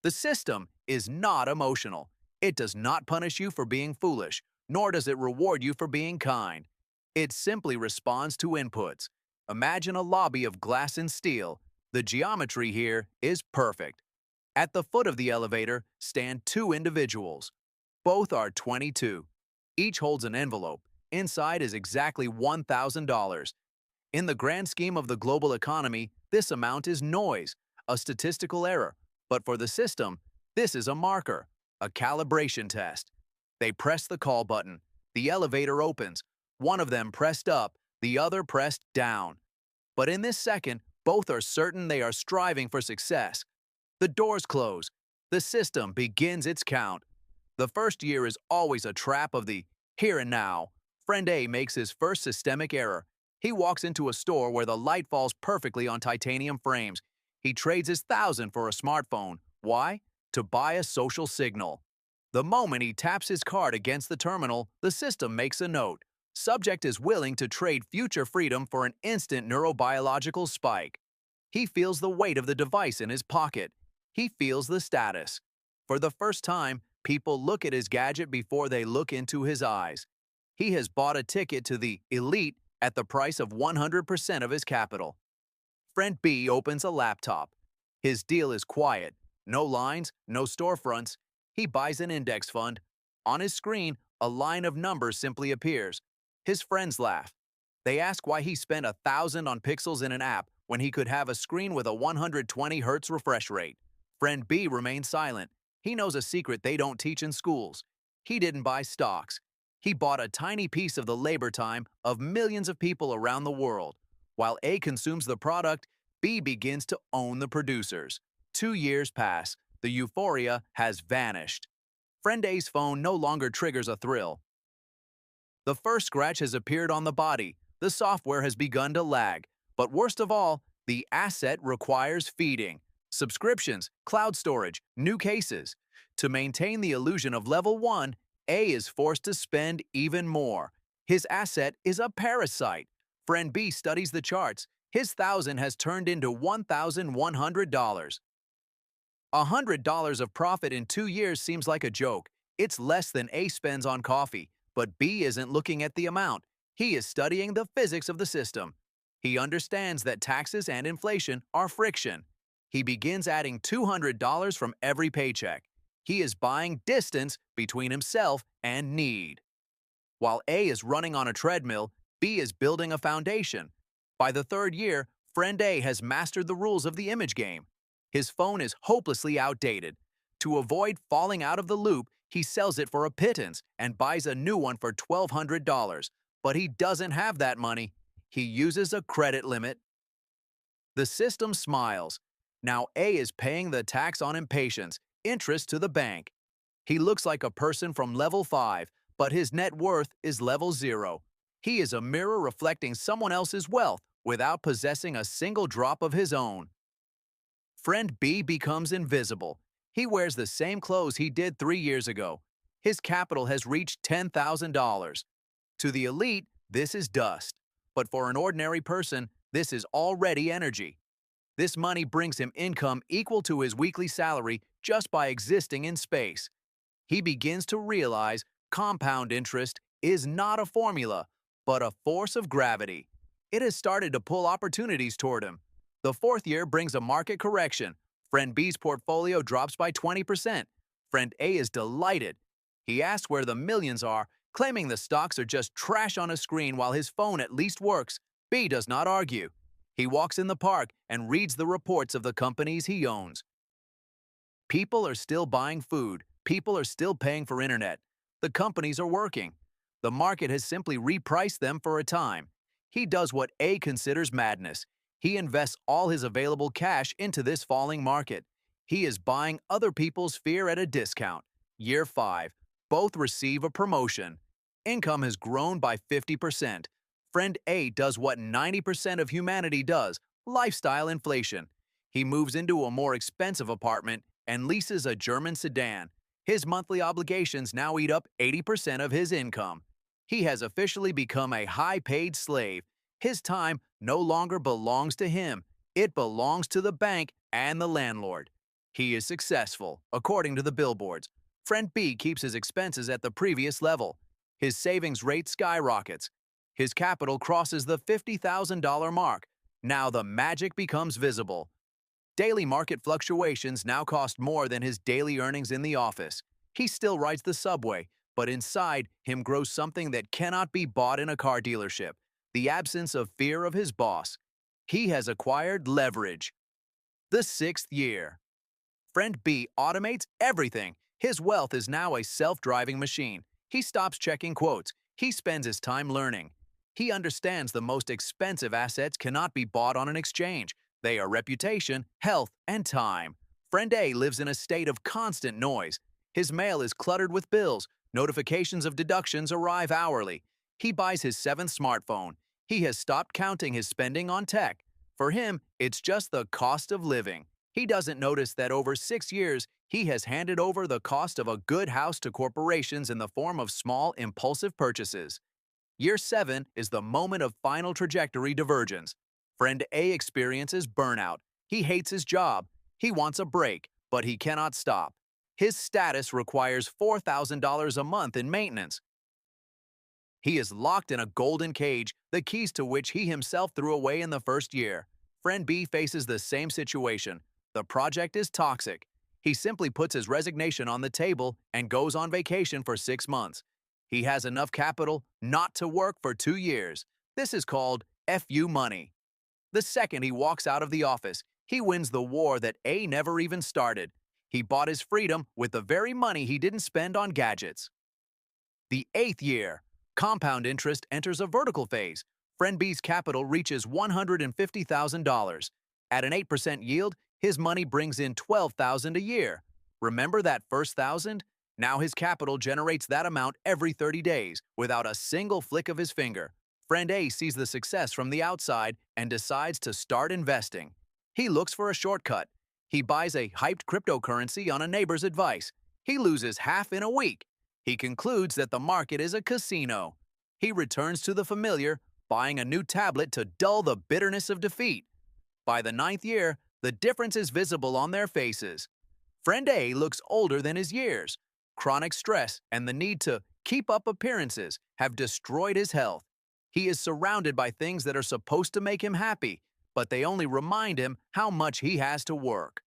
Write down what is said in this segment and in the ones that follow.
The system is not emotional. It does not punish you for being foolish, nor does it reward you for being kind. It simply responds to inputs. Imagine a lobby of glass and steel. The geometry here is perfect. At the foot of the elevator stand two individuals. Both are 22. Each holds an envelope. Inside is exactly $1,000. In the grand scheme of the global economy, this amount is noise, a statistical error. But for the system, this is a marker, a calibration test. They press the call button. The elevator opens. One of them pressed up, the other pressed down. But in this second, both are certain they are striving for success. The doors close. The system begins its count. The first year is always a trap of the here and now. Friend A makes his first systemic error. He walks into a store where the light falls perfectly on titanium frames. He trades his $1,000 for a smartphone. Why? To buy a social signal. The moment he taps his card against the terminal, the system makes a note. Subject is willing to trade future freedom for an instant neurobiological spike. He feels the weight of the device in his pocket. He feels the status. For the first time, people look at his gadget before they look into his eyes. He has bought a ticket to the elite at the price of 100% of his capital. Friend B opens a laptop. His deal is quiet. No lines, no storefronts. He buys an index fund. On his screen, a line of numbers simply appears. His friends laugh. They ask why he spent $1,000 on pixels in an app when he could have a screen with a 120 Hz refresh rate. Friend B remains silent. He knows a secret they don't teach in schools. He didn't buy stocks. He bought a tiny piece of the labor time of millions of people around the world. While A consumes the product, B begins to own the producers. 2 years pass. The euphoria has vanished. Friend A's phone no longer triggers a thrill. The first scratch has appeared on the body. The software has begun to lag. But worst of all, the asset requires feeding. Subscriptions, cloud storage, new cases. To maintain the illusion of level 1, A is forced to spend even more. His asset is a parasite. Friend B studies the charts. His $1,000 has turned into $1,100. $100 of profit in 2 years seems like a joke. It's less than A spends on coffee, but B isn't looking at the amount. He is studying the physics of the system. He understands that taxes and inflation are friction. He begins adding $200 from every paycheck. He is buying distance between himself and need. While A is running on a treadmill, B is building a foundation. By the 3rd year, Friend A has mastered the rules of the image game. His phone is hopelessly outdated. To avoid falling out of the loop, he sells it for a pittance and buys a new one for $1,200. But he doesn't have that money. He uses a credit limit. The system smiles. Now A is paying the tax on impatience, interest to the bank. He looks like a person from level 5, but his net worth is level 0. He is a mirror reflecting someone else's wealth without possessing a single drop of his own. Friend B becomes invisible. He wears the same clothes he did 3 years ago. His capital has reached $10,000. To the elite, this is dust. But for an ordinary person, this is already energy. This money brings him income equal to his weekly salary just by existing in space. He begins to realize compound interest is not a formula, but a force of gravity. It has started to pull opportunities toward him. The 4th year brings a market correction. Friend B's portfolio drops by 20%. Friend A is delighted. He asks where the millions are, claiming the stocks are just trash on a screen while his phone at least works. B does not argue. He walks in the park and reads the reports of the companies he owns. People are still buying food. People are still paying for internet. The companies are working. The market has simply repriced them for a time. He does what A considers madness. He invests all his available cash into this falling market. He is buying other people's fear at a discount. Year 5. Both receive a promotion. Income has grown by 50%. Friend A does what 90% of humanity does, lifestyle inflation. He moves into a more expensive apartment and leases a German sedan. His monthly obligations now eat up 80% of his income. He has officially become a high-paid slave. His time no longer belongs to him. It belongs to the bank and the landlord. He is successful, according to the billboards. Friend B keeps his expenses at the previous level. His savings rate skyrockets. His capital crosses the $50,000 mark. Now the magic becomes visible. Daily market fluctuations now cost more than his daily earnings in the office. He still rides the subway, but inside him grows something that cannot be bought in a car dealership: the absence of fear of his boss. He has acquired leverage. The sixth year. Friend B automates everything. His wealth is now a self-driving machine. He stops checking quotes. He spends his time learning. He understands the most expensive assets cannot be bought on an exchange. They are reputation, health, and time. Friend A lives in a state of constant noise. His mail is cluttered with bills. Notifications of deductions arrive hourly. He buys his seventh smartphone. He has stopped counting his spending on tech. For him, it's just the cost of living. He doesn't notice that over 6 years, he has handed over the cost of a good house to corporations in the form of small, impulsive purchases. Year 7 is the moment of final trajectory divergence. Friend A experiences burnout. He hates his job. He wants a break, but he cannot stop. His status requires $4,000 a month in maintenance. He is locked in a golden cage, the keys to which he himself threw away in the first year. Friend B faces the same situation. The project is toxic. He simply puts his resignation on the table and goes on vacation for 6 months. He has enough capital not to work for 2 years. This is called FU money. The second he walks out of the office, he wins the war that A never even started. He bought his freedom with the very money he didn't spend on gadgets. The 8th year. Compound interest enters a vertical phase. Friend B's capital reaches $150,000. At an 8% yield, his money brings in $12,000 a year. Remember that first $1,000? Now his capital generates that amount every 30 days, without a single flick of his finger. Friend A sees the success from the outside and decides to start investing. He looks for a shortcut. He buys a hyped cryptocurrency on a neighbor's advice. He loses half in a week. He concludes that the market is a casino. He returns to the familiar, buying a new tablet to dull the bitterness of defeat. By the 9th year, the difference is visible on their faces. Friend A looks older than his years. Chronic stress and the need to keep up appearances have destroyed his health. He is surrounded by things that are supposed to make him happy, but they only remind him how much he has to work.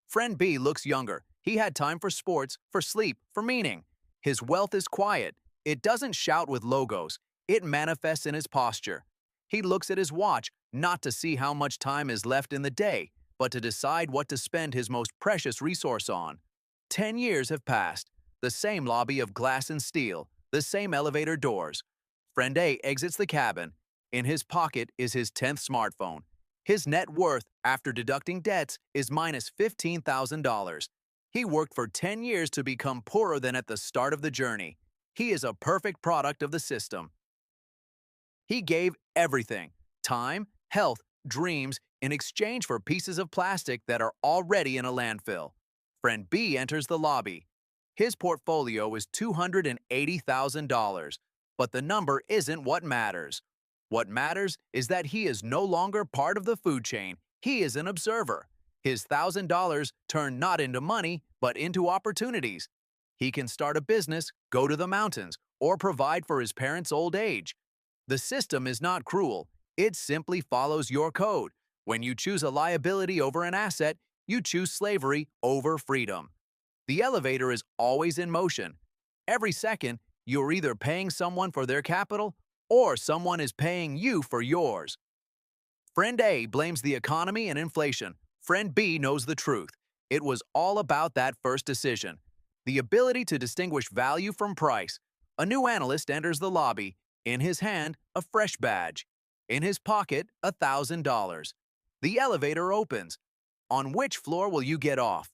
Friend B looks younger. He had time for sports, for sleep, for meaning. His wealth is quiet. It doesn't shout with logos. It manifests in his posture. He looks at his watch, not to see how much time is left in the day, but to decide what to spend his most precious resource on. 10 years have passed. The same lobby of glass and steel, the same elevator doors. Friend A exits the cabin. In his pocket is his 10th smartphone. His net worth, after deducting debts, is minus $15,000. He worked for 10 years to become poorer than at the start of the journey. He is a perfect product of the system. He gave everything: time, health, dreams, in exchange for pieces of plastic that are already in a landfill. Friend B enters the lobby. His portfolio is $280,000, but the number isn't what matters. What matters is that he is no longer part of the food chain. He is an observer. His $1,000 turn not into money, but into opportunities. He can start a business, go to the mountains, or provide for his parents' old age. The system is not cruel. It simply follows your code. When you choose a liability over an asset, you choose slavery over freedom. The elevator is always in motion. Every second, you're either paying someone for their capital or someone is paying you for yours. Friend A blames the economy and inflation. Friend B knows the truth. It was all about that first decision. The ability to distinguish value from price. A new analyst enters the lobby. In his hand, a fresh badge. In his pocket, $1,000. The elevator opens. On which floor will you get off?